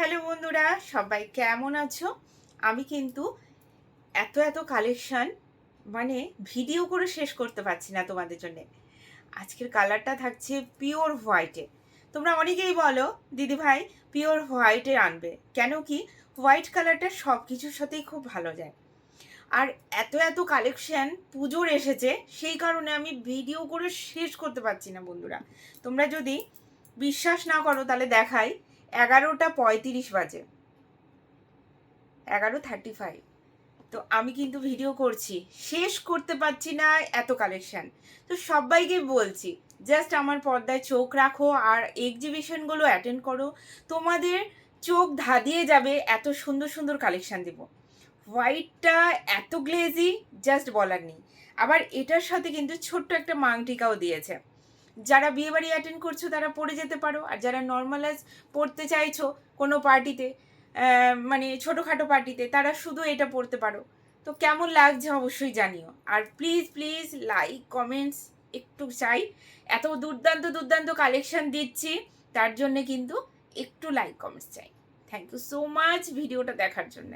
Hello বন্ধুরা, সবাই কেমন আছো? আমি কিন্তু এত কালেকশন মানে ভিডিও করে শেষ করতে পারছি না তোমাদের জন্যে। আজকের কালারটা থাকছে পিওর হোয়াইটে। তোমরা অনেকেই বলো দিদি ভাই পিওর হোয়াইটে আনবে, কেন কি হোয়াইট কালারটা সব কিছুর সাথেই খুব ভালো যায়। আর এত কালেকশন পুজোর এসেছে, সেই কারণে আমি ভিডিও করে শেষ করতে পারছি না বন্ধুরা। তোমরা যদি বিশ্বাস না করো তাহলে দেখাই, 11:35 বাজে, 11:35। তো আমি কিন্তু ভিডিও করছি, শেষ করতে পারছি না, এত কালেকশন। তো সবাইকে বলছি জাস্ট আমার পর্দায় চোখ রাখো আর এক্সিবিশনগুলো অ্যাটেন্ড করো, তোমাদের চোখ ধাঁধিয়ে যাবে, এত সুন্দর সুন্দর কালেকশন দেবো। হোয়াইটটা এত গ্লেজি, জাস্ট বলার নেই। আবার এটার সাথে কিন্তু ছোট্ট একটা মাংটিকাও দিয়েছে। যারা বিয়েবাড়ি অ্যাটেন্ড করছো তারা পরে যেতে পারো, আর যারা নর্মালাইজ পড়তে চাইছো কোনো পার্টিতে, মানে ছোটোখাটো পার্টিতে, তারা শুধু এটা পড়তে পারো। তো কেমন লাগছে অবশ্যই জানিও। আর প্লিজ প্লিজ লাইক কমেন্টস একটু চাই, এত দুর্দান্ত দুর্দান্ত কালেকশন দিচ্ছি, তার জন্যে কিন্তু একটু লাইক কমেন্টস চাই। থ্যাংক ইউ সো মাচ ভিডিওটা দেখার জন্য।